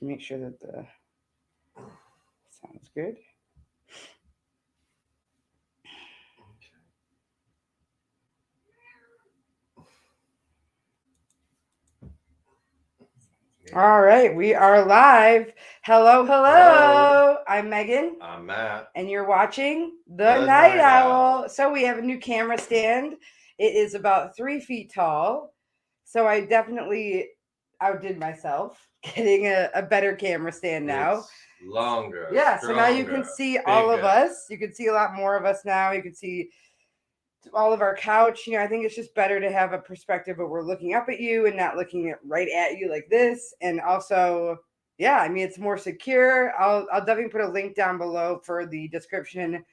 to make sure that the sounds good. All right, we are live. Hello, hello. I'm Megan. I'm Matt. And you're watching The Night Owl. So we have a new camera stand. It is about 3 feet tall. So I definitely outdid myself getting a better camera stand now. It's longer. Yeah, stronger, so now you can see all of us. You can see a lot more of us now. You can see all of our couch. I think it's just better to have a perspective where we're looking up at you and not looking right at you like this. And also, yeah, I mean, it's more secure. I'll definitely put a link down below for the description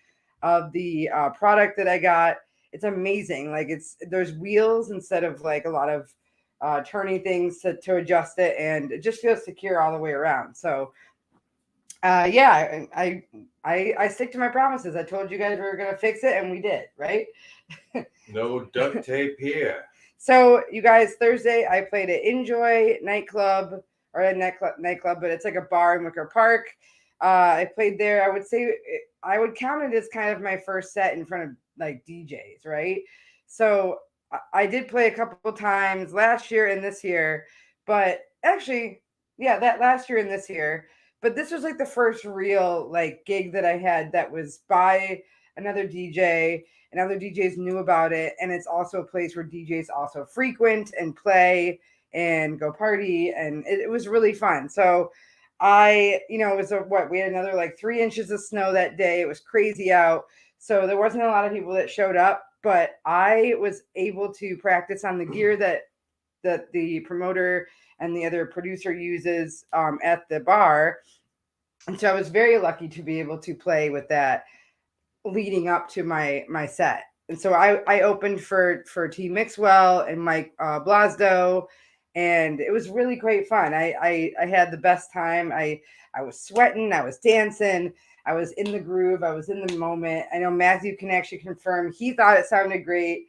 of the product that I got. It's amazing. Like there's wheels instead of like a lot of turning things to adjust it, and it just feels secure all the way around. So yeah, I stick to my promises. I told you guys we were gonna fix it, and we did, right? No duct tape here. So you guys, Thursday I played at Enjoy nightclub, or a nightclub, but it's like a bar in Wicker Park. I played there. I would say I would count it as kind of my first set in front of like DJs, right? So I did play a couple times last year and this year, but actually, yeah, that last year and this year. But this was like the first real like gig that I had that was by another DJ, and other DJs knew about it. And it's also a place where DJs also frequent and play and go party. And it was really fun. So it was we had another like 3 inches of snow that day. It was crazy out. So there wasn't a lot of people that showed up, but I was able to practice on the gear that the promoter and the other producer uses at the bar. And so I was very lucky to be able to play with that leading up to my set. And so I opened for T Mixwell and Mike Blasdo, and it was really great fun. I had the best time. I was sweating, I was dancing, I was in the groove, I was in the moment. I know Matthew can actually confirm he thought it sounded great.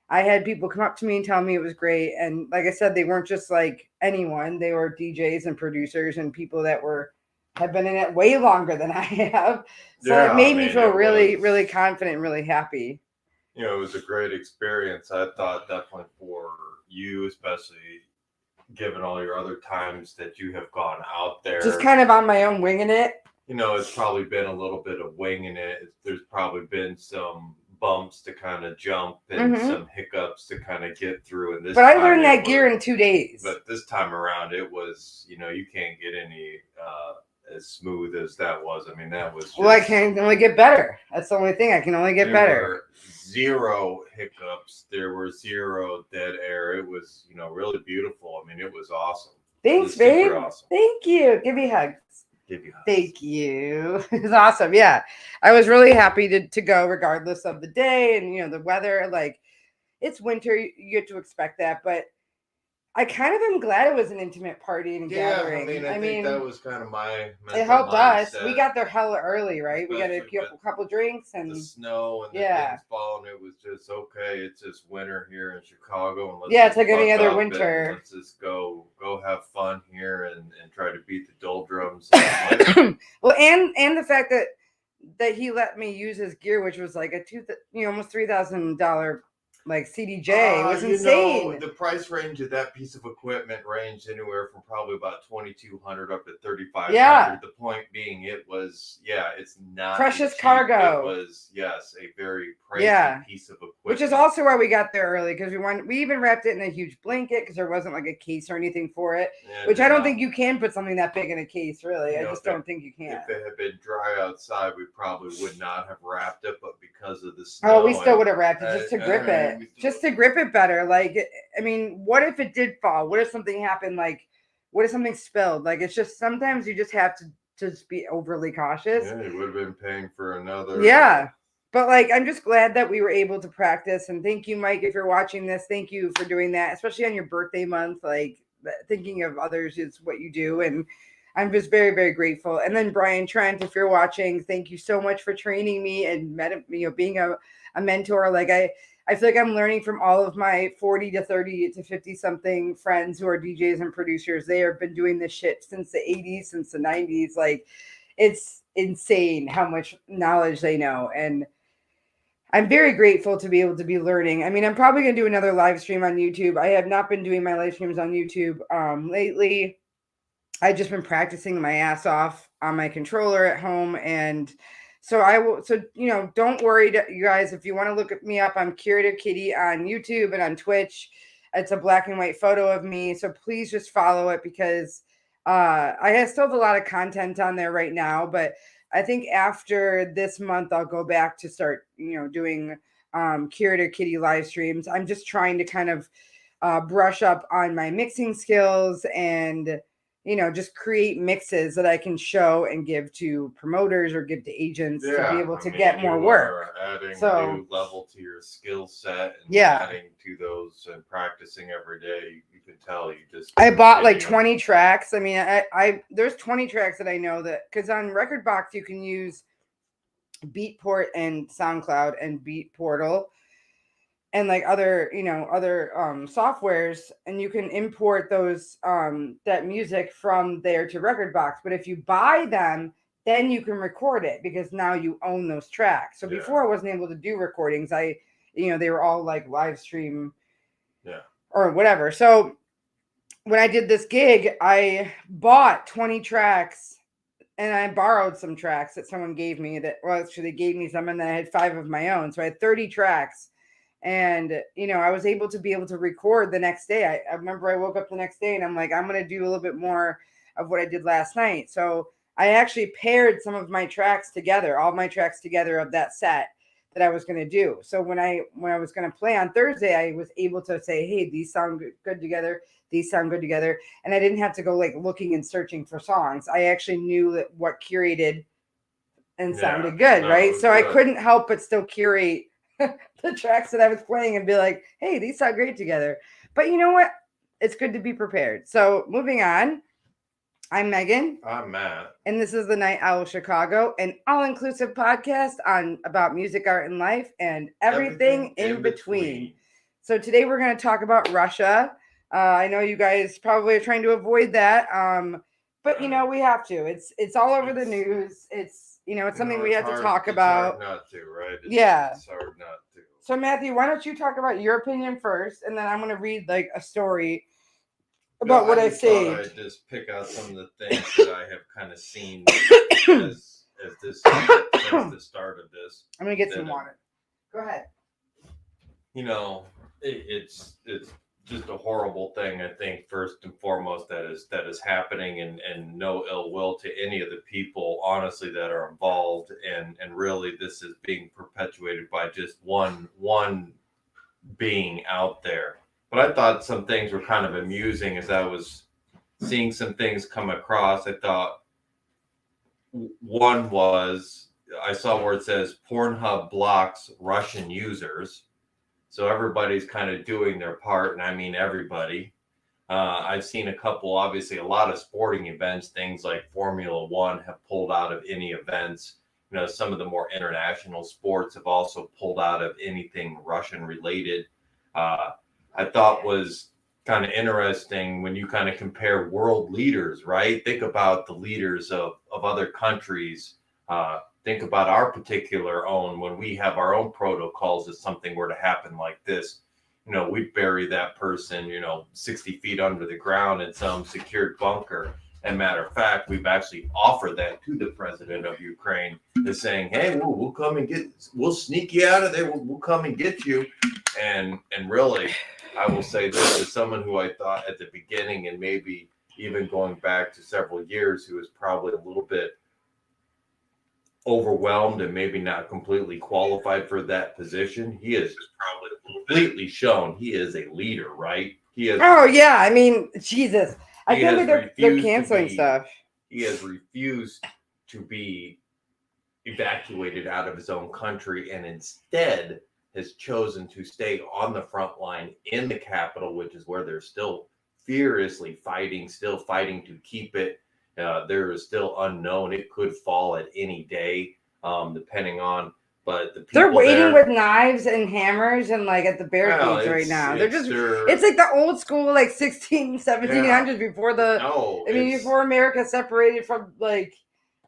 I had people come up to me and tell me it was great. And like I said, they weren't just like anyone. They were DJs and producers and people that have been in it way longer than I have. So it made me feel really, really confident and really happy. It was a great experience. I thought definitely for you, especially given all your other times that you have gone out there. Just kind of on my own winging it. It's probably been a little bit of winging it. There's probably been some bumps to kind of jump and some hiccups to kind of get through. And but I learned that gear in 2 days. But this time around, it was, you can't get any as smooth as that was. I mean, that was just, well, I can only get better. That's the only thing. I can only get better. There were 0 hiccups. There were 0 dead air. It was, really beautiful. I mean, it was awesome. Thanks, babe. Awesome. Thank you. Give me hugs. Thank you. It was awesome. Yeah. I was really happy to go regardless of the day and, the weather. Like, it's winter. You get to expect that. But I kind of am glad it was an intimate party and gathering. I think that was kind of my mental it helped mindset. us. We got there hella early, right? Especially we got a couple drinks and the snow and the things falling. It was just okay. It's just winter here in Chicago, and it's like any other winter. Let's just go have fun here and try to beat the doldrums. Well, and the fact that he let me use his gear, which was like almost $3,000 like CDJ. It was insane. The price range of that piece of equipment ranged anywhere from probably about $2,200 up to $3,500. Yeah. The point being, it's not precious cheap. cargo. It was a very pricey piece of equipment. Which is also why we got there early, because we even wrapped it in a huge blanket because there wasn't like a case or anything for it. Which I don't think you can put something that big in a case, really. I just don't think you can. If it had been dry outside, we probably would not have wrapped it, but because of the snow, we still would have wrapped it just to grip it. Just to grip it better. Like, I mean, what if it did fall? What if something happened? Like, what if something spilled? Like, it's just sometimes you just have to just be overly cautious. Yeah, you would have been paying for another. Yeah. But like, I'm just glad that we were able to practice. And thank you, Mike, if you're watching this. Thank you for doing that, especially on your birthday month. Like, thinking of others is what you do. And I'm just very, very grateful. And then Brian Trent, if you're watching, thank you so much for training me and being a mentor. Like, I feel like I'm learning from all of my 40 to 30 to 50 something friends who are DJs and producers. They have been doing this shit since the 80s, since the 90s. Like, it's insane how much knowledge they know. And I'm very grateful to be able to be learning. I mean, I'm probably going to do another live stream on YouTube. I have not been doing my live streams on YouTube lately. I've just been practicing my ass off on my controller at home. And so I will, so, you know, don't worry, you guys, if you want to look me up, I'm Curative Kitty on YouTube and on Twitch. It's a black and white photo of me. So please just follow it, because I still have a lot of content on there right now, but I think after this month, I'll go back to start, you know, doing Curative Kitty live streams. I'm just trying to kind of brush up on my mixing skills and, you know, just create mixes that I can show and give to promoters or give to agents to be able to get more work. Adding a new level to your skill set and adding to those and practicing every day. You can tell you just. I bought like 20 tracks. I mean, I there's 20 tracks that I know that, because on Rekordbox you can use Beatport and SoundCloud and Beatportal and like other, you know, other softwares, and you can import those that music from there to Rekordbox. But if you buy them, then you can record it, because now you own those tracks. So before I wasn't able to do recordings. You know, they were all like live stream or whatever. So when I did this gig, I bought 20 tracks and I borrowed some tracks that someone gave me that, well, actually they gave me some, and then I had 5 of my own. So I had 30 tracks. And, you know, I was able to record the next day. I remember I woke up the next day and I'm like, I'm going to do a little bit more of what I did last night. So I actually paired some of my tracks together, all my tracks together of that set that I was going to do. So when I was going to play on Thursday, I was able to say, hey, these sound good together. These sound good together. And I didn't have to go like looking and searching for songs. I actually knew that what curated and sounded good, right? So I couldn't help but still curate the tracks that I was playing and be like, hey, these sound great together. But you know what? It's good to be prepared. So moving on. I'm Megan. I'm Matt. And this is the Night Owl Chicago, an all-inclusive podcast about music, art, and life, and everything in between. So today we're going to talk about Russia. I know you guys probably are trying to avoid that, but you know we have to. It's all over the news. It's something we have to talk about. It's hard not to, right? It's hard not to. So Matthew, why don't you talk about your opinion first, and then I'm going to read like a story about what I saved. I'd just pick out some of the things that I have kind of seen as the start of this. I'm going to get some water. Go ahead. You know, it's just a horrible thing, I think, first and foremost, that is happening, and no ill will to any of the people, honestly, that are involved. And really, this is being perpetuated by just one being out there. But I thought some things were kind of amusing as I was seeing some things come across. I thought one was, I saw where it says Pornhub blocks Russian users. So everybody's kind of doing their part, and I mean everybody. I've seen obviously a lot of sporting events, things like Formula One have pulled out of any events. You know, some of the more international sports have also pulled out of anything Russian related. I thought was kind of interesting when you kind of compare world leaders, right? Think about the leaders of other countries. Think about our particular own, when we have our own protocols, if something were to happen like this, you know, we'd bury that person, 60 feet under the ground in some secured bunker. And matter of fact, we've actually offered that to the president of Ukraine, is saying, hey, we'll come and we'll sneak you out of there. We'll come and get you. And really, I will say this as someone who I thought at the beginning, and maybe even going back to several years, who was probably a little bit overwhelmed and maybe not completely qualified for that position. He has probably completely shown he is a leader, right? He is. Oh yeah, I mean, Jesus, I can't believe they're canceling stuff. He has refused to be evacuated out of his own country, and instead has chosen to stay on the front line in the capital, which is where they're still furiously fighting, to keep it. There is still unknown. It could fall at any day, depending on But the people they're waiting there, with knives and hammers and like at the barricades right now. It's like the old school, like 1700s before before America separated from like,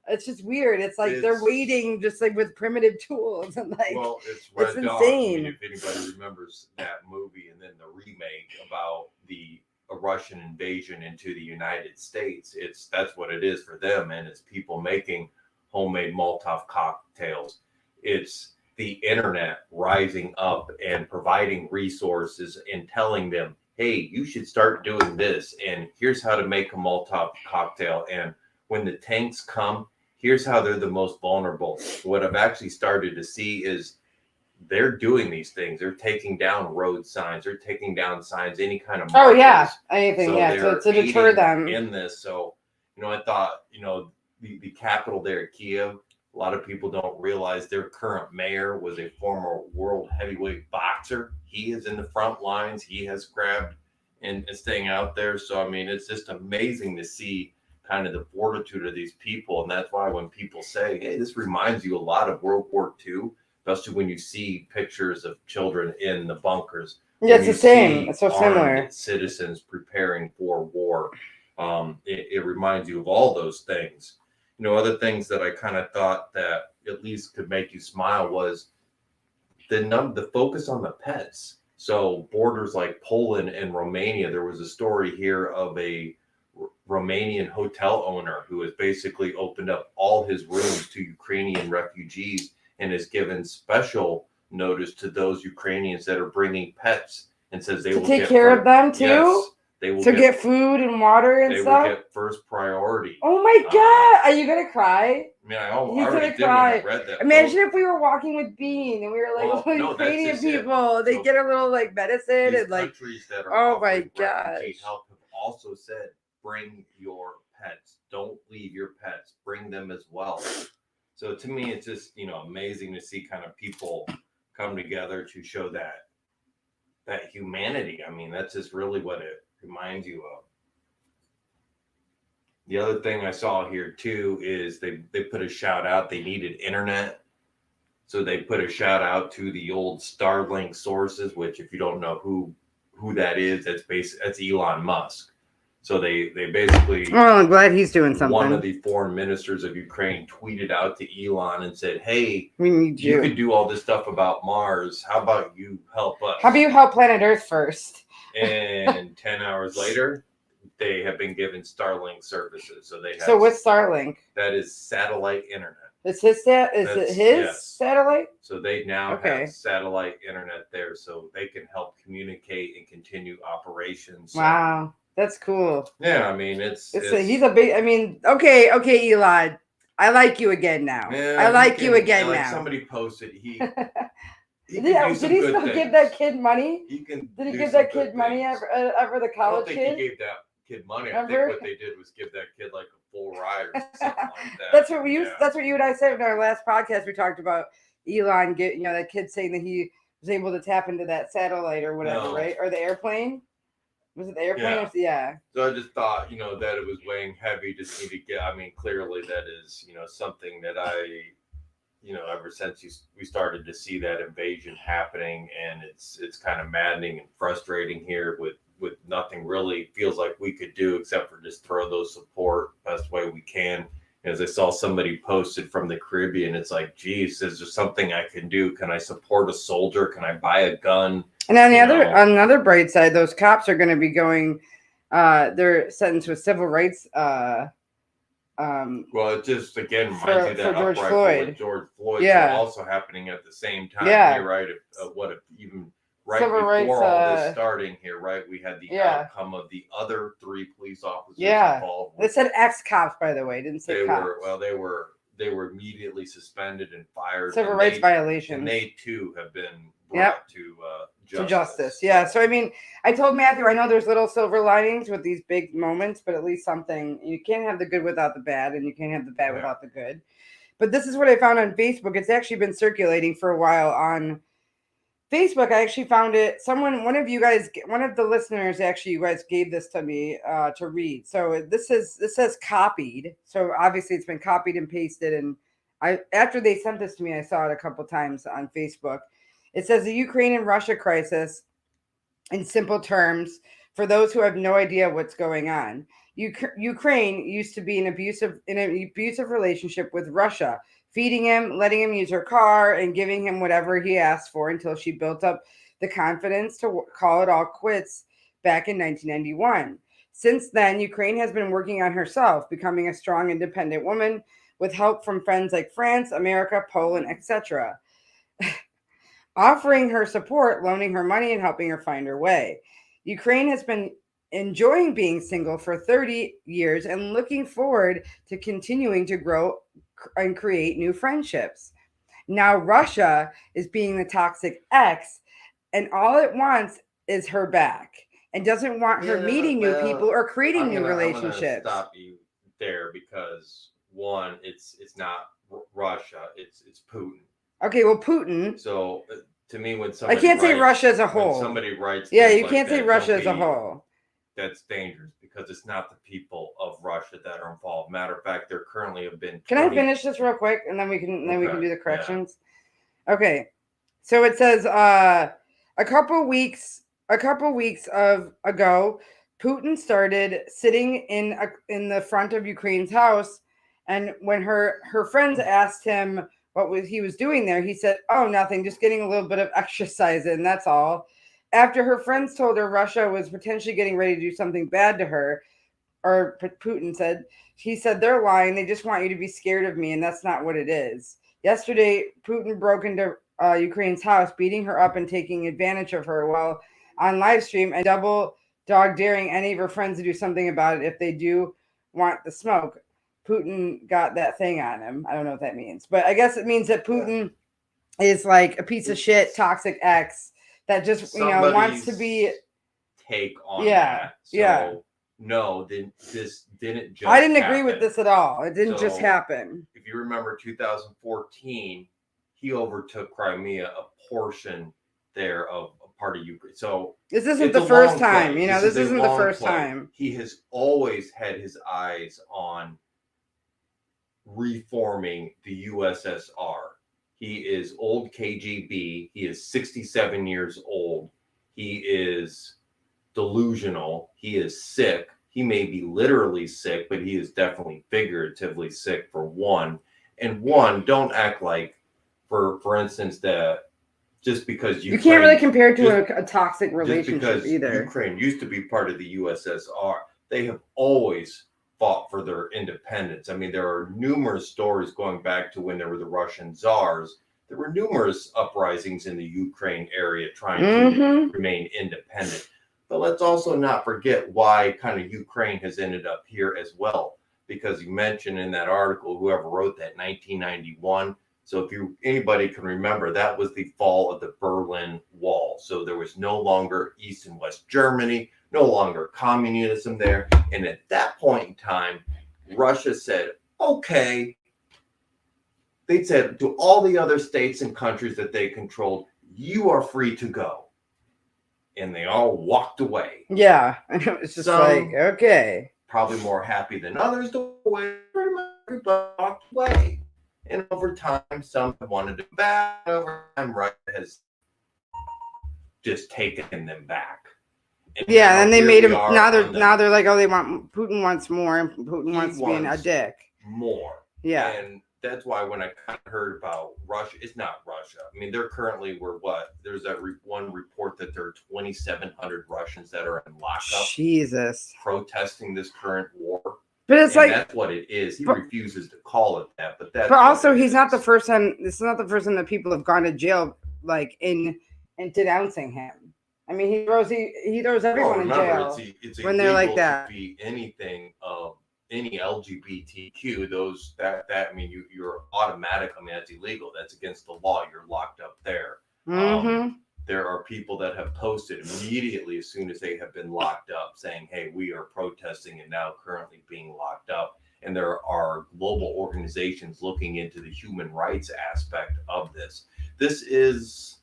it's just weird. It's like they're waiting just like with primitive tools and like, well, it's insane. I mean, if anybody remembers that movie and then the remake about the Russian invasion into the United States, that's what it is for them, and it's people making homemade Molotov cocktails. It's the internet rising up and providing resources and telling them, hey, you should start doing this, and here's how to make a Molotov cocktail. And when the tanks come, here's how they're the most vulnerable. What I've actually started to see is they're doing these things. They're taking down road signs. They're taking down signs, any kind of markers. Oh yeah, anything. So to deter them in this. So, I thought, the capital there at Kiev, a lot of people don't realize their current mayor was a former world heavyweight boxer. He is in the front lines. He has grabbed and staying out there. So, I mean, it's just amazing to see kind of the fortitude of these people. And that's why when people say, hey, this reminds you a lot of World War II, especially when you see pictures of children in the bunkers. Yeah, it's the same. It's so similar. Citizens preparing for war. It reminds you of all those things. Other things that I kind of thought that at least could make you smile was the focus on the pets. So borders like Poland and Romania, there was a story here of a Romanian hotel owner who has basically opened up all his rooms to Ukrainian refugees and has given special notice to those Ukrainians that are bringing pets and says they will take care of them too. Yes, they will get food and water and stuff. They will get first priority. Oh my God! Are you gonna cry? I mean, I already did when I read that. Imagine if we were walking with Bean and we were like, Ukrainian people, they get a little like medicine and like. Countries that are oh my gosh! Help have also said, bring your pets. Don't leave your pets. Bring them as well. So to me, it's just amazing to see kind of people come together to show that humanity. I mean, that's just really what it reminds you of. The other thing I saw here too is they put a shout out. They needed internet, so they put a shout out to the old Starlink sources. Which, if you don't know who that is, that's Elon Musk. So they basically. Oh, I'm glad he's doing something. One of the foreign ministers of Ukraine tweeted out to Elon and said, "Hey, we need you. You could do all this stuff about Mars. How about you help us? How about you help planet Earth first?" And 10 hours later, they have been given Starlink services. So they have. So what's Starlink? That is satellite internet. Is it his satellite? So they now have satellite internet there, so they can help communicate and continue operations. Wow, that's cool. Yeah, I mean he's a big. I mean, okay, Elon, I like you again now. Yeah, I like you again now. Somebody posted Did he still give that kid money? Did he give that kid money ever? The college kid? I don't think he gave that kid money. I think what they did was give that kid like a full ride or something like that. That's what That's what you and I said in our last podcast. We talked about Elon that kid saying that he was able to tap into that satellite or whatever, right? Or the airplane. Was it the airplane? Yeah. So I just thought, that it was weighing heavy. Just need to get. I mean, clearly that is, something that I. Ever since we started to see that invasion happening, and it's kind of maddening and frustrating here with nothing really feels like we could do except for just throw those support best way we can. As I saw somebody posted from the Caribbean, it's like, geez, is there something I can do? Can I support a soldier? Can I buy a gun? And on the other bright side, those cops are going to be going. They're sentenced with civil rights. Well, it just again reminds you that George Floyd. With George Floyd also happening at the same time. Here, right? If even right civil before rights, all this starting here, right? We had the outcome of the other 3 police officers involved. They said ex-cops, by the way. Didn't say cops. They were immediately suspended and fired. Civil rights violations. And they too have been brought to justice. Yeah. So I mean, I told Matthew, I know there's little silver linings with these big moments, but at least something. You can't have the good without the bad, and you can't have the bad without the good. But this is what I found on Facebook. It's actually been circulating for a while on Facebook. I actually found it. One of the listeners, actually, you guys gave this to me to read. So this says copied. So obviously it's been copied and pasted, and after they sent this to me, I saw it a couple times on Facebook. It says the Ukraine and Russia crisis, in simple terms, for those who have no idea what's going on. Ukraine used to be in an abusive relationship with Russia, feeding him, letting him use her car, and giving him whatever he asked for until she built up the confidence to call it all quits back in 1991. Since then, Ukraine has been working on herself, becoming a strong, independent woman with help from friends like France, America, Poland, etc., offering her support, loaning her money, and helping her find her way. Ukraine has been enjoying being single for 30 years and looking forward to continuing to grow and create new friendships. Now, Russia is being the toxic ex, and all it wants is her back and doesn't want her meeting new people or creating new relationships. I'm gonna stop you there because one, it's not Russia, it's Putin. Okay, well, Putin. So to me, when somebody I can't say Russia as a whole. When somebody writes, yeah, you can't say Russia as a whole. That's dangerous because it's not the people of Russia that are involved. Matter of fact, there currently have been. Can I finish this real quick and then we can do the corrections? Yeah. Okay, so it says a couple weeks ago, Putin started sitting in the front of Ukraine's house, and when her friends asked him what he was doing there, he said, "Oh, nothing, just getting a little bit of exercise in, that's all." After her friends told her Russia was potentially getting ready to do something bad to her, or Putin said, he said, "They're lying. They just want you to be scared of me, and that's not what it is." Yesterday, Putin broke into Ukraine's house, beating her up and taking advantage of her while on live stream, and double dog daring any of her friends to do something about it if they do want the smoke. Putin got that thing on him. I don't know what that means, but I guess it means that Putin is like a piece of shit, toxic ex that just wants to be take on that. So, no, this didn't just I didn't agree with this at all. It didn't just happen. If you remember 2014, he overtook Crimea, a portion there of a part of Ukraine. So this isn't the first time. This isn't the first time. He has always had his eyes on reforming the USSR. He is old KGB. He is 67 years old. He is delusional. He is sick. He may be literally sick, but he is definitely figuratively sick for one. And one, don't act like, for instance, that just because you can't really compare it to a toxic relationship either. Ukraine used to be part of the USSR. They have always fought for their independence. I mean, there are numerous stories going back to when there were the Russian czars. There were numerous uprisings in the Ukraine area trying to remain independent. But let's also not forget why kind of Ukraine has ended up here as well. Because you mentioned in that article, whoever wrote that, 1991. So if anybody can remember, that was the fall of the Berlin Wall. So there was no longer East and West Germany, no longer communism there. And at that point in time, Russia said, okay, they said to all the other states and countries that they controlled, you are free to go. And they all walked away. Yeah. It's just okay. Probably more happy than others to away. Everybody walked away. And over time, some have wanted to go back. Over time, Russia has just taken them back. And they made him. Now they're like, oh, Putin wants more, and Putin wants to be a dick. More. Yeah. And that's why when I kind of heard about Russia, it's not Russia. I mean, they're currently there's that one report that there are 2,700 Russians that are in lockup. Jesus. Protesting this current war. But it's that's what it is. He refuses to call it that. But also, he's not the first time. This is not the first time that people have gone to jail, like in denouncing him. I mean, he throws everyone in jail when they're like that. To be anything of any LGBTQ, I mean, you're automatic. I mean, that's illegal. That's against the law. You're locked up there. There are people that have posted immediately as soon as they have been locked up saying, hey, we are protesting and now currently being locked up. And there are global organizations looking into the human rights aspect of this. This is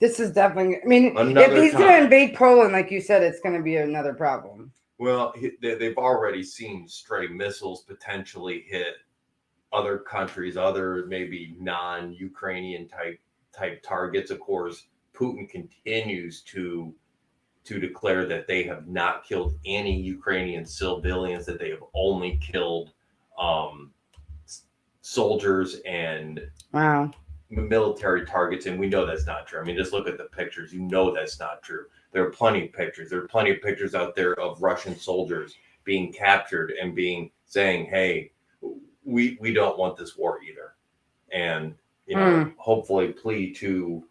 definitely, I mean, if he's going to invade Poland, like you said, it's going to be another problem. Well, they've already seen stray missiles potentially hit other countries, other maybe non-Ukrainian type targets. Of course, Putin continues to declare that they have not killed any Ukrainian civilians, that they have only killed soldiers and Wow. military targets. And we know that's not true. I mean, just look at the pictures. You know that's not true. There are plenty of pictures. There are plenty of pictures out there of Russian soldiers being captured and saying, hey, we don't want this war either. And, hopefully plea to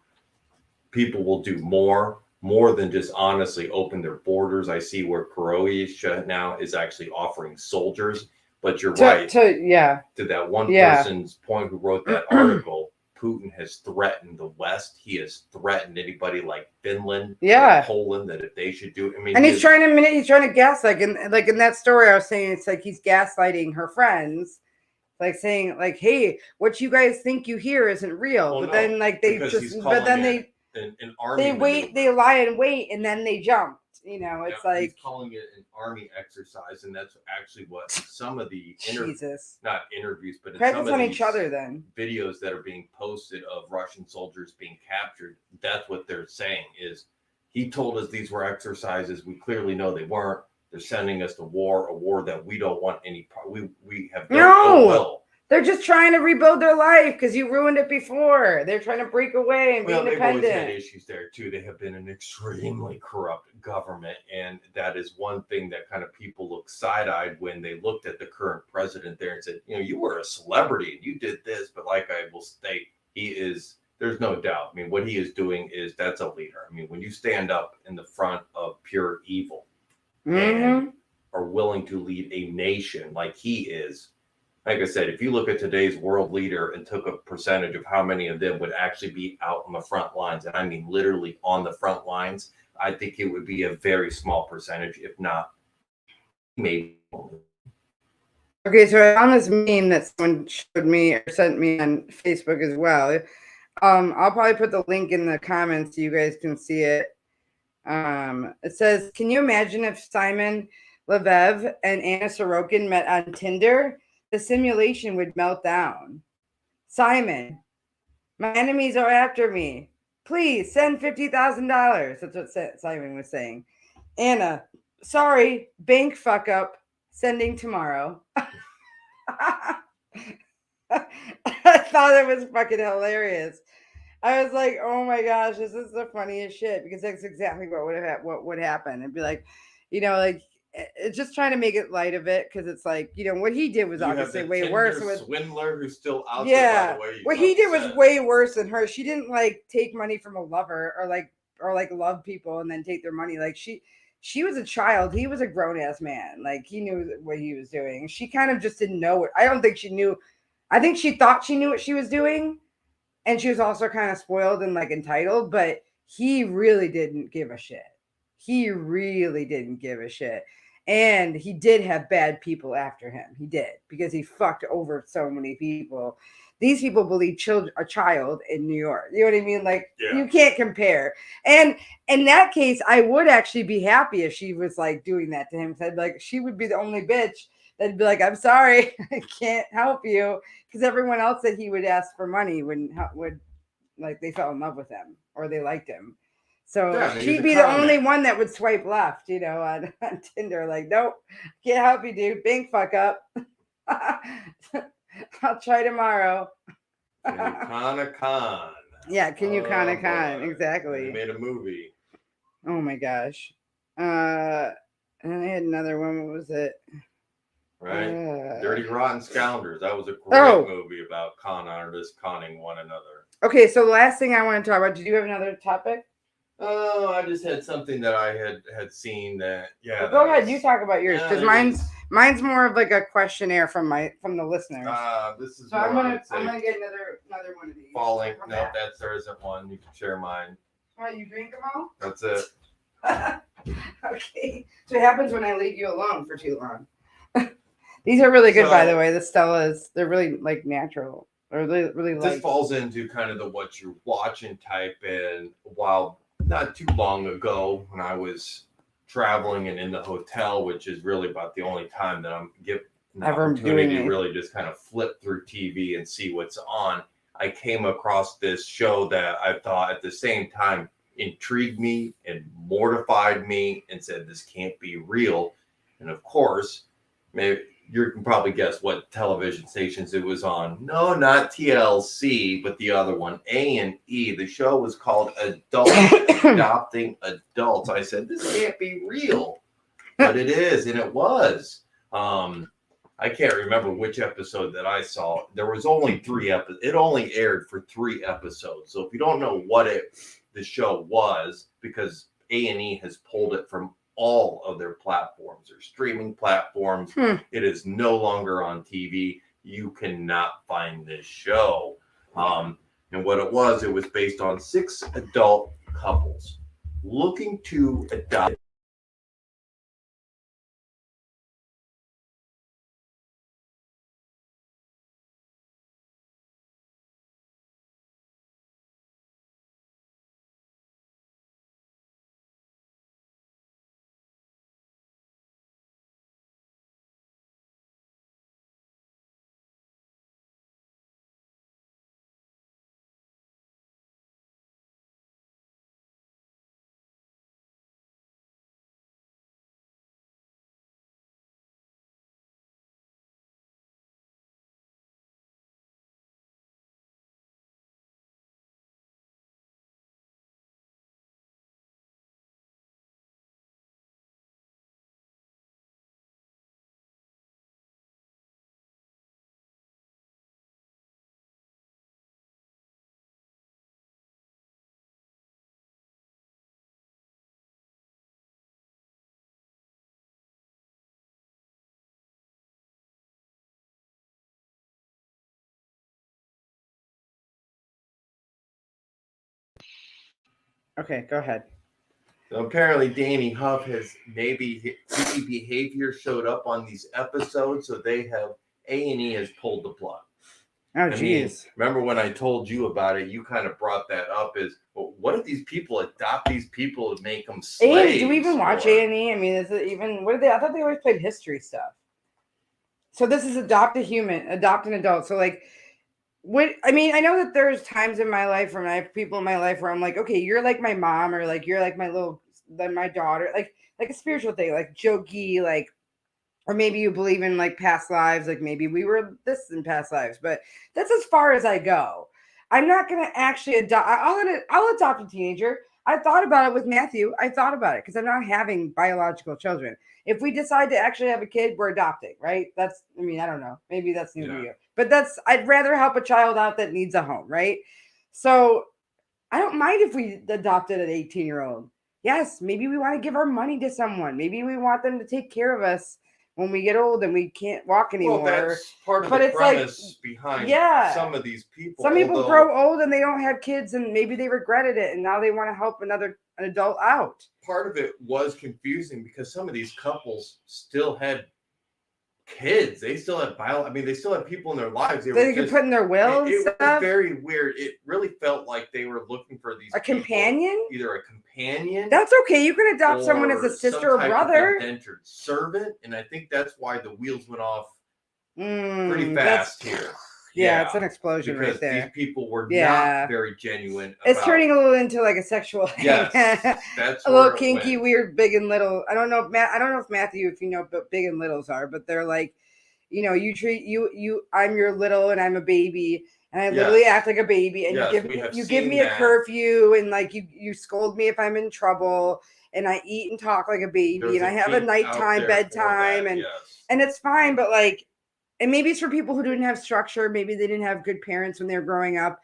people will do more than just honestly open their borders. I see where Croatia now is actually offering soldiers, but you're right. To that one person's point who wrote that article, Putin has threatened the West. He has threatened anybody like Finland, or Poland, that if they should do. I mean, and he's trying to gas, like in that story I was saying, it's like he's gaslighting her friends, like saying like, hey, what you guys think you hear isn't real. Well, but then like they just, but then an army they wait, they lie and wait, and then they jump. It's like he's calling it an army exercise, and that's actually what some of the not interviews, but some of each other. Then videos that are being posted of Russian soldiers being captured. That's what they're saying is he told us these were exercises. We clearly know they weren't. They're sending us to war, a war that we don't want any part. We have no will. They're just trying to rebuild their life because you ruined it before. They're trying to break away and be independent. They've always had issues there too. They have been an extremely corrupt government, and that is one thing that kind of people look side-eyed when they looked at the current president there and said, you were a celebrity and you did this, but like I will state, he is. There's no doubt. I mean, what he is doing that's a leader. I mean, when you stand up in the front of pure evil and are willing to lead a nation like he is. Like I said, if you look at today's world leader and took a percentage of how many of them would actually be out on the front lines, and I mean literally on the front lines, I think it would be a very small percentage, if not maybe. Okay, so I found this meme that someone showed me or sent me on Facebook as well. I'll probably put the link in the comments so you guys can see it. It says, can you imagine if Simon Lebev and Anna Sorokin met on Tinder? The simulation would melt down. Simon, my enemies are after me. Please send $50,000. That's what Simon was saying. Anna, sorry, bank fuck up. Sending tomorrow. I thought it was fucking hilarious. I was like, oh my gosh, this is the funniest shit, because that's exactly what would happen. It'd be like, like, it's just trying to make it light of it, because it's like, what he did was obviously way worse. With swindler who's still out there, by the way. What he did was way worse than her. She didn't like take money from a lover or love people and then take their money. Like she was a child. He was a grown ass man. Like he knew what he was doing. She kind of just didn't know it. I don't think she knew. I think she thought she knew what she was doing, and she was also kind of spoiled and like entitled. But he really didn't give a shit. He really didn't give a shit. And he did have bad people after him. He did, because he fucked over so many people. These people believe a child in New York. You know what I mean? Like, You can't compare. And in that case, I would actually be happy if she was like doing that to him. So I'd be like, she would be the only bitch that'd be like, I'm sorry, I can't help you. Because everyone else that he would ask for money would like, they fell in love with him or they liked him. So she'd be the only one that would swipe left, on Tinder. Like, nope, can't help you, dude. Bank fuck up. I'll try tomorrow. Can you con a con? Yeah, can you con a con? Exactly. They made a movie. Oh my gosh. And I had another one. What was it? Right. Dirty Rotten Scoundrels. That was a great movie about con artists conning one another. Okay, so the last thing I want to talk about, did you have another topic? Oh, I just had something that I had seen that. Yeah. Well, go ahead. You talk about yours, because mine's more of like a questionnaire from the listeners. This is. So I'm gonna get another one of these. Falling. No, there isn't one. You can share mine. Oh, you drink them all? That's it. Okay. So it happens when I leave you alone for too long. These are really good, by the way. The Stellas, they're really like natural. Or really this falls into kind of the what you're watching type. And while not too long ago, when I was traveling and in the hotel, which is really about the only time that I'm an ever opportunity doing to really just kind of flip through TV and see what's on, I came across this show that I thought at the same time intrigued me and mortified me and said, this can't be real. And of course, maybe you can probably guess what television stations it was on. No, not TLC, but the other one, A&E. The show was called Adults Adopting Adults. I said, this can't be real. But it is, and it was. I can't remember which episode that I saw. There was only 3 episodes. It only aired for 3 episodes. So if you don't know what the show was, because A&E has pulled it from all of their platforms or streaming platforms. It is no longer on TV. You cannot find this show. And what it was based on 6 adult couples looking to adopt. Okay, go ahead. So apparently Danny Huff has maybe creepy behavior showed up on these episodes, so A&E has pulled the plug. Oh, geez. Remember when I told you about it, you kind of brought that up as, well, what if these people adopt these people and make them slaves? Do we even watch A&E? I mean, is it even, what are they? I thought they always played history stuff. So this is adopt an adult. So like, I know that there's times in my life where I have people in my life where I'm like, okay, you're like my mom, or like, you're like my daughter, like a spiritual thing, like jokey, like, or maybe you believe in like past lives, like maybe we were this in past lives, but that's as far as I go. I'm not going to actually adopt. I'll adopt a teenager. I thought about it with Matthew. I thought about it because I'm not having biological children. If we decide to actually have a kid, we're adopting, right? I don't know. Maybe that's new to you, but I'd rather help a child out that needs a home, right? So I don't mind if we adopted an 18-year-old. Yes, maybe we want to give our money to someone. Maybe we want them to take care of us when we get old and we can't walk anymore. Well, that's part of the premise behind some of these people. Some people grow old and they don't have kids, and maybe they regretted it, and now they want to help an adult out. Part of it was confusing because some of these couples still had kids. They still had they still had people in their lives. They could put in their will and stuff. It was very weird. It really felt like they were looking for these companion? Either a companion. That's okay. You can adopt someone as a sister or brother. Indentured servant, and I think that's why the wheels went off pretty fast here. Yeah, it's an explosion right there. These people were not very genuine. It's turning a little into like a sexual. Yes, that's a little kinky, weird, big and little. I don't know, Matt. I don't know if Matthew, if you know what big and littles are, but they're like, you treat you. I'm your little, and I'm a baby, and I literally act like a baby, and you give me a curfew, and like you scold me if I'm in trouble, and I eat and talk like a baby, and I have a nighttime bedtime, and it's fine, but like. And maybe it's for people who didn't have structure. Maybe they didn't have good parents when they were growing up.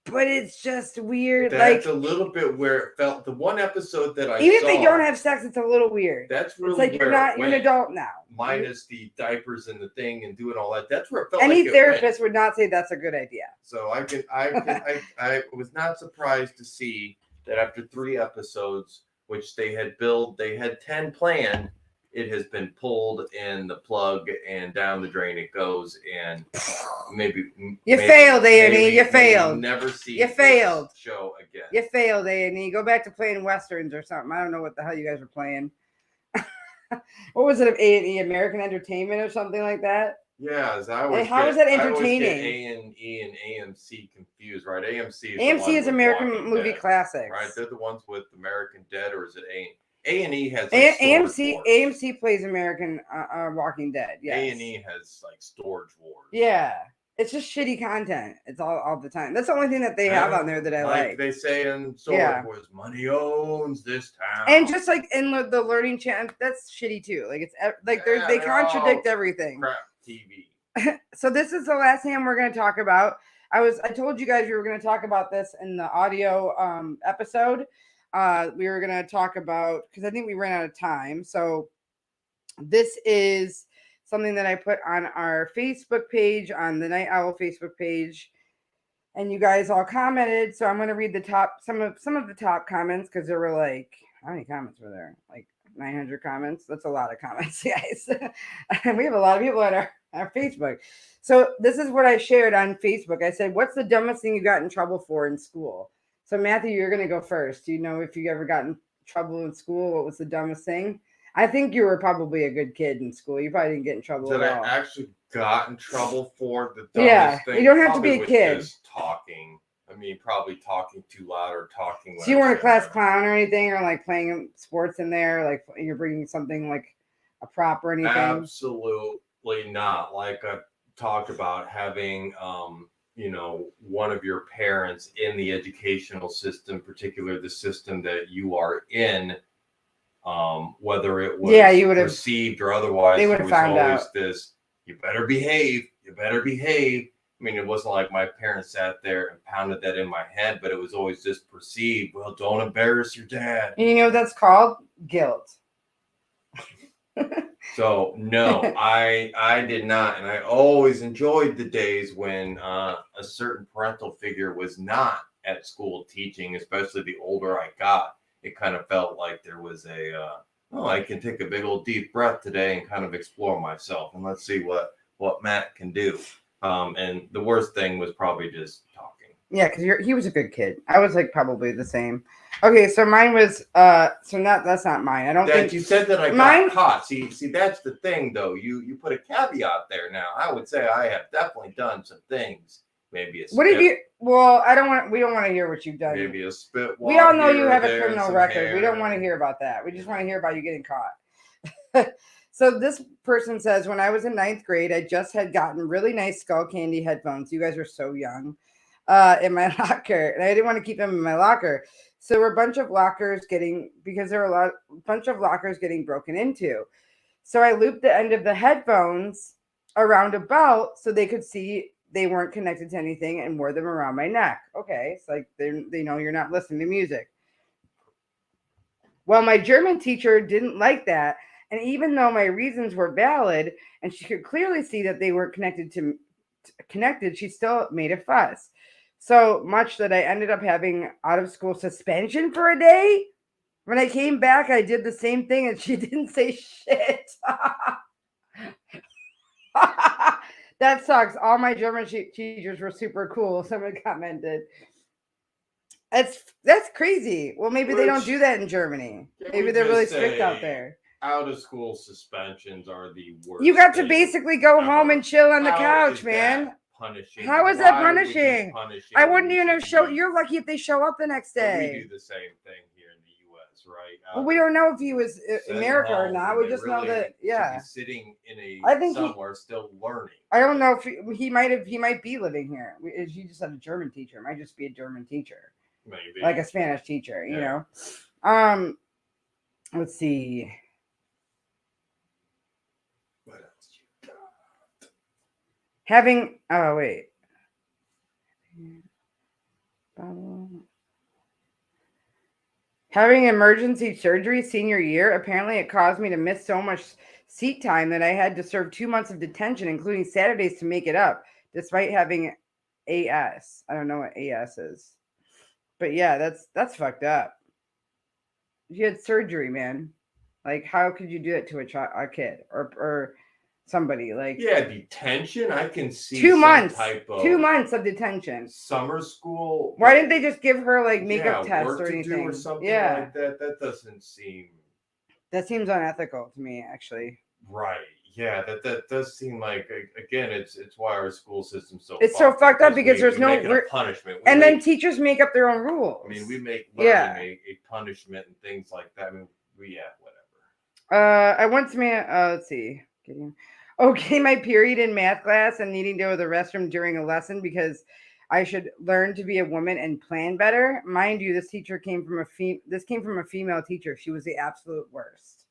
But it's just weird. That's a little bit where it felt. The one episode that I saw. Even if they don't have sex, it's a little weird. That's really it's like you're an adult now. Minus the diapers and the thing and doing all that. That's where it felt. Any therapist would not say that's a good idea. So I was not surprised to see that after 3 episodes, which they had 10 planned. It has been pulled in the plug and down the drain it goes, and maybe failed, A&E. You failed. Never see you failed. Show again. You failed, A&E. Go back to playing westerns or something. I don't know what the hell you guys are playing. what was it, of A&E, American Entertainment or something like that? Yeah, How is that I always get entertaining? A&E and AMC confused, right? AMC is the AMC one is with American Walking Movie Dead, Classics. right? They're the ones with American Dead, or is it A&E has like Storage Wars. AMC plays American Walking Dead. Yes. A&E has like Storage Wars. Yeah. It's just shitty content. It's all the time. That's the only thing that they have on there that I like. They say in Storage Wars, money owns this town. And just like in the Learning Channel, that's shitty too. Like it's like they contradict everything. Crap TV. So this is the last thing we're going to talk about. I told you guys we were going to talk about this in the audio episode. We were going to talk about, because I think we ran out of time. So this is something that I put on our Facebook page, on the Night Owl Facebook page, and you guys all commented. So I'm going to read some of the top comments, because there were like, how many comments were there? Like 900 comments. That's a lot of comments, guys. And we have a lot of people on our Facebook. So this is what I shared on Facebook. I said, what's the dumbest thing you got in trouble for in school? So Matthew, you're going to go first. Do you know if you ever got in trouble in school? What was the dumbest thing? I think you were probably a good kid in school. You probably didn't get in trouble at all. Did I actually got in trouble for the dumbest thing? You don't have to be a kid. Just talking. I mean, probably talking too loud or talking. So you weren't a class clown or anything, or like playing sports in there, like you're bringing something like a prop or anything? Absolutely not. Like I talked about, having one of your parents in the educational system, particularly the system that you are in, whether it was you would have perceived or otherwise, they would have found out. This, you better behave. I mean, it wasn't like my parents sat there and pounded that in my head, but it was always just perceived. Well, don't embarrass your dad. And you know what that's called? Guilt. So no, I did not, and I always enjoyed the days when a certain parental figure was not at school teaching. Especially the older I got, it kind of felt like there was I can take a big old deep breath today and kind of explore myself, and let's see what Matt can do. And the worst thing was probably just talking. Yeah, because he was a good kid. I was like probably the same. Okay, so mine was that's not mine. I don't think you said that I got caught. See, that's the thing though. You put a caveat there. Now I would say I have definitely done some things. Maybe a spit. What did you? Well, we don't want to hear what you've done. Maybe a spit. We all know you have a criminal record. We don't want to hear about that. We just want to hear about you getting caught. So this person says, when I was in 9th grade, I just had gotten really nice Skull Candy headphones. You guys are so young. In my locker, and I didn't want to keep them in my locker. So there were a bunch of lockers getting broken into. So I looped the end of the headphones around a belt so they could see they weren't connected to anything, and wore them around my neck. Okay, it's like they know you're not listening to music. Well, my German teacher didn't like that, and even though my reasons were valid and she could clearly see that they weren't connected, she still made a fuss. So much that I ended up having out of school suspension for a day. When I came back, I did the same thing and she didn't say shit. That sucks. All my German teachers were super cool. Someone commented. That's crazy. Well, maybe they don't do that in Germany. Maybe they're really strict out there. Out of school suspensions are the worst. You got to basically go home and chill on the couch, man. Punishing. How is that punishing? I wouldn't even have show. You're lucky if they show up the next day. We do the same thing here in the U.S., right? Well, we don't know if he was America or not. We just know that, yeah. Sitting in somewhere still learning. I don't know if he might be living here. He just had a German teacher. It might just be a German teacher, maybe like a Spanish teacher. You know. Let's see. What else you got? Having emergency surgery senior year, apparently it caused me to miss so much seat time that I had to serve 2 months of detention, including Saturdays, to make it up, despite having AS. I don't know what AS is. But yeah, that's fucked up. You had surgery, man. Like, how could you do it to a kid or somebody? Like, yeah, detention. I can see 2 months. Type of 2 months of detention. Summer school. Why didn't they just give her like makeup tests or anything? Or something like that. That doesn't seem. That seems unethical to me, actually. Right. Yeah, that does seem like, again, it's why our school system's so It's so fucked up because there's we no make it a punishment. And then teachers make up their own rules. I mean, we make learning a punishment and things like that. I mean, whatever. I once let's see. Getting my period in math class and needing to go to the restroom during a lesson because I should learn to be a woman and plan better. Mind you, this teacher came from a female teacher. She was the absolute worst.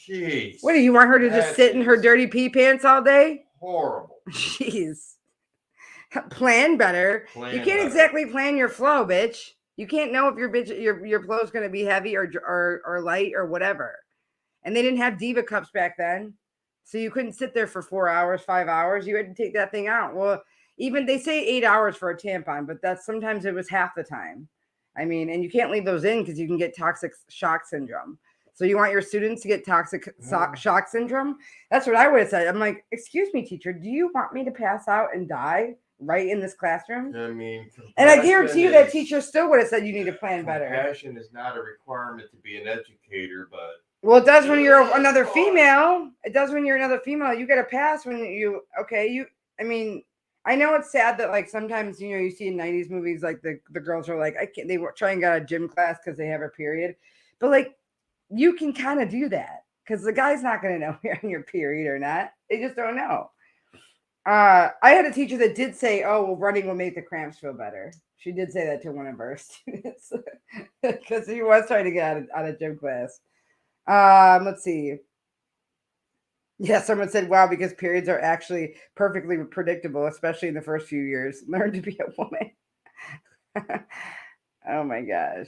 Jeez. What do you want her to just sit in her dirty pee pants all day? Horrible. Jeez. Plan better. You can't exactly plan your flow, bitch. You can't know if your flow is going to be heavy or light or whatever. And they didn't have Diva cups back then. So you couldn't sit there for 4 hours, 5 hours. You had to take that thing out. Well, even they say 8 hours for a tampon, but sometimes it was half the time. I mean, and you can't leave those in because you can get toxic shock syndrome. So you want your students to get toxic shock syndrome? That's what I would have said. I'm like, excuse me, teacher, do you want me to pass out and die right in this classroom? I mean, and I guarantee you that teacher still would have said you need to plan better. Compassion is not a requirement to be an educator, but well, it does when you're another female. It does when you're another female. You get a pass when I mean, I know it's sad that like sometimes, you see in 90s movies, like the girls are like, they try and get out of gym class because they have a period. But like, you can kind of do that because the guy's not going to know you're on your period or not. They just don't know. I had a teacher that did say, oh, well, running will make the cramps feel better. She did say that to one of our students because he was trying to get out of gym class. Let's see. Yeah, someone said, wow, because periods are actually perfectly predictable, especially in the first few years. Learn to be a woman. Oh my gosh.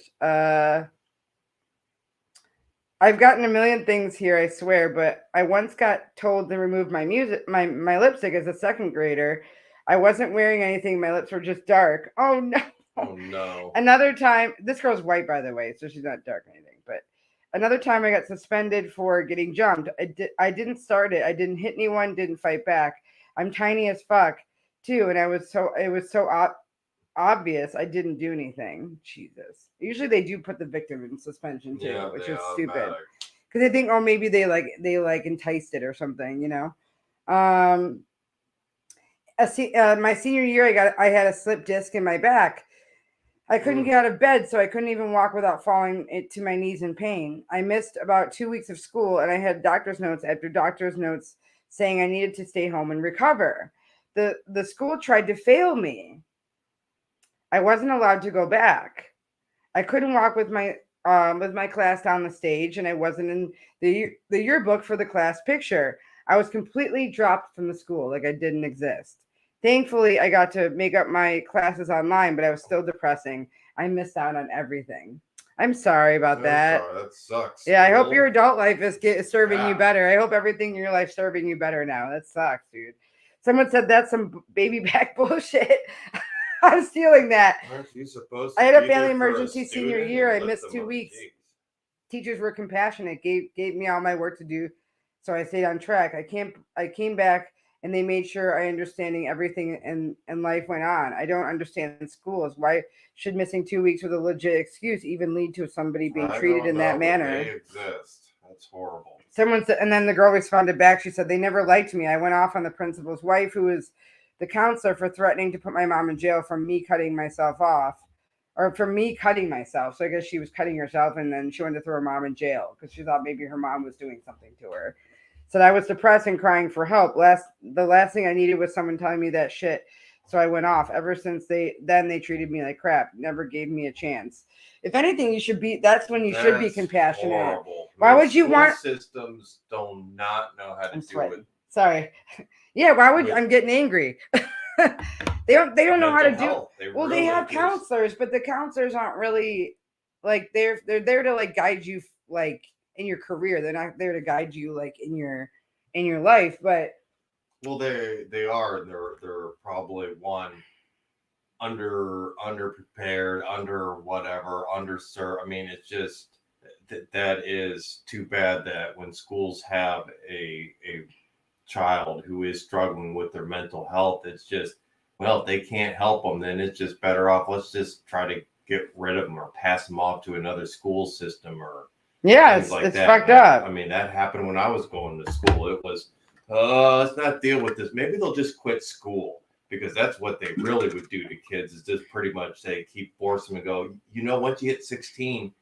I've gotten a million things here, I swear, but I once got told to remove my lipstick as a second grader. I wasn't wearing anything. My lips were just dark. Oh, no. Oh, no. Another time, this girl's white, by the way, so she's not dark or anything, but another time I got suspended for getting jumped. I didn't start it. I didn't hit anyone, didn't fight back. I'm tiny as fuck, too, and it was so obvious I didn't do anything. Jesus. Usually they do put the victim in suspension too, which is stupid. Because they think, oh, maybe they enticed it or something, my senior year, I had a slip disc in my back. I couldn't get out of bed, so I couldn't even walk without falling to my knees in pain. I missed about 2 weeks of school, and I had doctor's notes after doctor's notes saying I needed to stay home and recover. The school tried to fail me. I wasn't allowed to go back. I couldn't walk with my class down the stage, and I wasn't in the yearbook for the class picture. I was completely dropped from the school, like I didn't exist. Thankfully, I got to make up my classes online, but I was still depressing. I missed out on everything. I'm sorry about that. Sorry. That sucks. Yeah, I hope your adult life is serving you better. I hope everything in your life is serving you better now. That sucks, dude. Someone said that's some baby back bullshit. I'm stealing that. Aren't you supposed to I had a family emergency senior year. I missed 2 weeks. Teachers were compassionate, gave me all my work to do, so I stayed on track. I came back, and they made sure I understanding everything, and life went on. I don't understand schools. Why should missing 2 weeks with a legit excuse even lead to somebody being treated in that manner? They exist. That's horrible. Someone said, and then the girl responded back. She said, they never liked me. I went off on the principal's wife, who was the counselor, for threatening to put my mom in jail for me cutting myself off, or for me cutting myself. So I guess she was cutting herself, and then she wanted to throw her mom in jail because she thought maybe her mom was doing something to her. Said I was depressed and crying for help. The last thing I needed was someone telling me that shit. So I went off. Ever since they treated me like crap. Never gave me a chance. If anything, that's when you should be compassionate. Horrible. Why would you want systems do not know how to do it? Sorry. Yeah, why would I'm getting angry? They don't know how to do it. Well, they have counselors, but the counselors aren't really like they're there to like guide you like in your career. They're not there to guide you like in your life, but well, they are. They're probably underprepared, under whatever, underserved. I mean, it's just that is too bad that when schools have a child who is struggling with their mental health, it's just, well, if they can't help them, then it's just better off. Let's just try to get rid of them or pass them off to another school system or Yeah, things like it's that. fucked up. I mean, that happened when I was going to school. It was, let's not deal with this. Maybe they'll just quit school, because that's what they really would do to kids, is just pretty much say, keep forcing them to go, once you hit 16,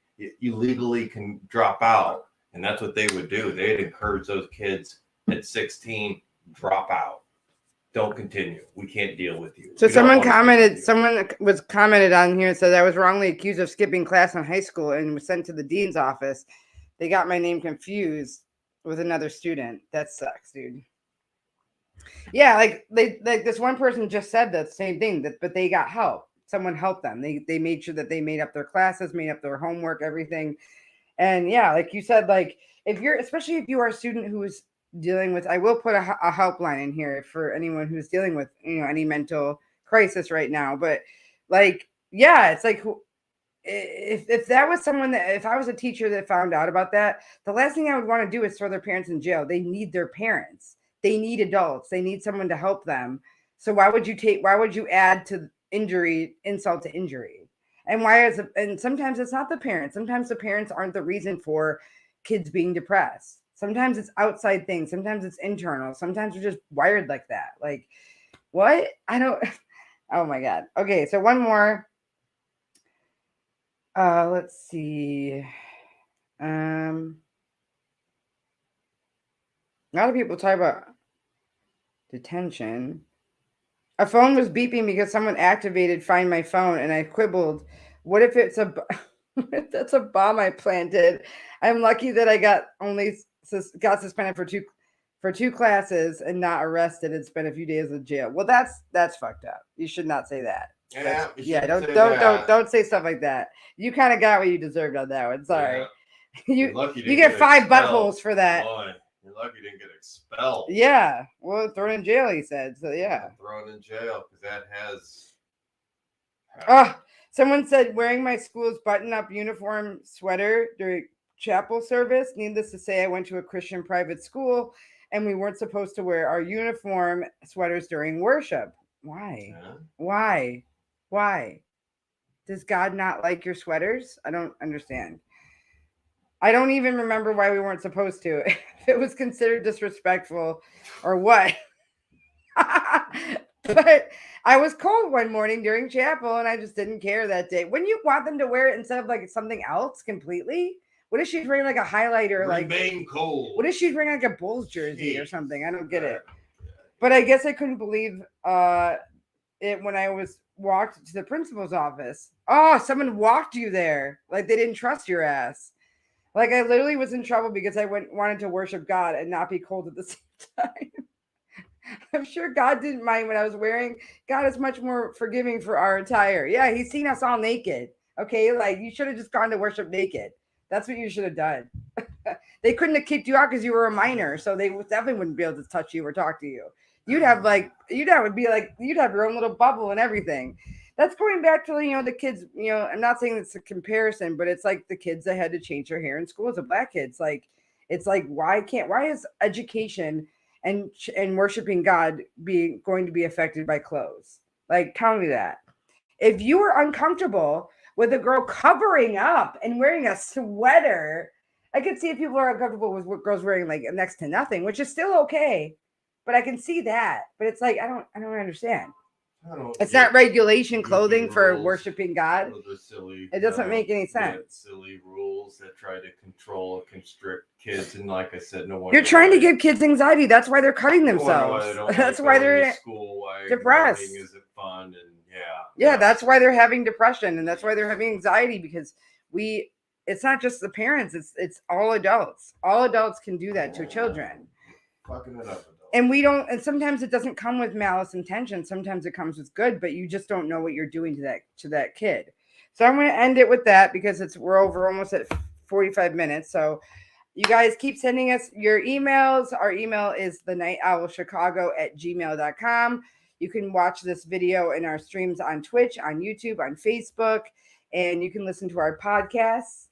you legally can drop out. And that's what they would do. They'd encourage those kids at 16, drop out. Don't continue. We can't deal with you. So someone was commented on here and said I was wrongly accused of skipping class in high school and was sent to the dean's office. They got my name confused with another student. That sucks, dude. Yeah, like this one person just said the same thing, but they got help. Someone helped them. They made sure that they made up their classes, made up their homework, everything. And yeah, like you said, like especially if you are a student who is dealing with, I will put a helpline in here for anyone who's dealing with, any mental crisis right now. But like, yeah, it's like, if that was someone if I was a teacher that found out about that, the last thing I would want to do is throw their parents in jail. They need their parents. They need adults. They need someone to help them. So why would you add to insult to injury? And sometimes it's not the parents. Sometimes the parents aren't the reason for kids being depressed. Sometimes it's outside things. Sometimes it's internal. Sometimes we're just wired like that. Like, what? I don't. Oh my God. Okay, so one more. Let's see. A lot of people talk about detention. A phone was beeping because someone activated Find My Phone, and I quibbled. What if it's that's a bomb I planted? I'm lucky that I got suspended for two classes and not arrested and spent a few days in jail. Well, that's fucked up. You should not say that. Yeah, Don't say stuff like that. You kind of got what you deserved on that one. Sorry. Yeah. You get 5 buttholes for that. Boy, you're lucky you didn't get expelled. Yeah. Well, thrown in jail, he said. So yeah. Thrown in jail because that has. Someone said wearing my school's button-up uniform sweater during chapel service. Needless to say, I went to a Christian private school, and we weren't supposed to wear our uniform sweaters during worship. Why? Why? Why? Does God not like your sweaters? I don't understand. I don't even remember why we weren't supposed to. If it was considered disrespectful or what. But I was cold one morning during chapel and I just didn't care that day. Wouldn't you want them to wear it instead of like something else completely? What if she's wearing like a highlighter? Remain cold. What if she's wearing like a Bulls jersey or something? I don't get it. But I guess I couldn't believe it when I walked to the principal's office. Oh, someone walked you there. Like they didn't trust your ass. Like I literally was in trouble because I wanted to worship God and not be cold at the same time. I'm sure God didn't mind what I was wearing. God is much more forgiving for our attire. Yeah, he's seen us all naked. Okay, like you should have just gone to worship naked. That's what you should have done. They couldn't have kicked you out because you were a minor, so they definitely wouldn't be able to touch you or talk to you. You'd have your own little bubble and everything. That's going back to the kids. I'm not saying it's a comparison, but it's like the kids that had to change their hair in school as a black kid. It's like why is education and worshiping God going to be affected by clothes? Like, tell me that. If you were uncomfortable with a girl covering up and wearing a sweater, I could see if people are uncomfortable with girls wearing like next to nothing, which is still okay. But I can see that. But it's like I don't understand. It's not regulation clothing for worshiping God. Silly, it doesn't make any sense. Silly rules that try to constrict kids, and like I said, no one. You're trying to give kids anxiety. That's why they're cutting themselves. That's why they're depressed. Isn't fun, and yeah. That's why they're having depression, and that's why they're having anxiety because it's not just the parents. It's all adults. All adults can do that to children. Fucking it up. And and sometimes it doesn't come with malice intention. Sometimes it comes with good, but you just don't know what you're doing to that kid. So I'm going to end it with that because we're over almost at 45 minutes. So you guys keep sending us your emails. Our email is thenightowlchicago@gmail.com. You can watch this video in our streams on Twitch, on YouTube, on Facebook, and you can listen to our podcasts.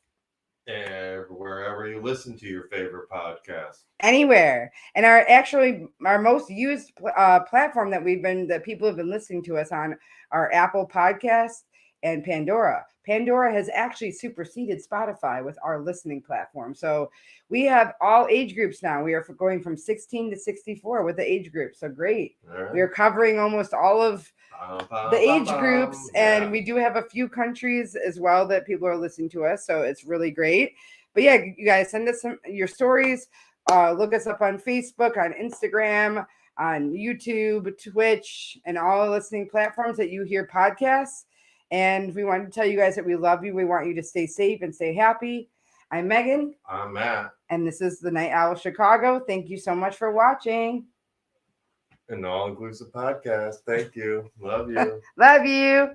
Wherever you listen to your favorite podcast, anywhere. And our most used platform that people have been listening to us on are Apple Podcasts and Pandora. Pandora has actually superseded Spotify with our listening platform. So we have all age groups now. We are going from 16 to 64 with the age group. So great. All We are right. covering almost all of the age groups, and Yeah. we do have a few countries as well that people are listening to us. So it's really great. But yeah, you guys send us your stories. Look us up on Facebook, on Instagram, on YouTube, Twitch, and all the listening platforms that you hear podcasts. And we want to tell you guys that we love you. We want you to stay safe and stay happy. I'm Megan. I'm Matt. And this is the Night Owl Chicago. Thank you so much for watching. An all-inclusive podcast. Thank you. Love you. Love you.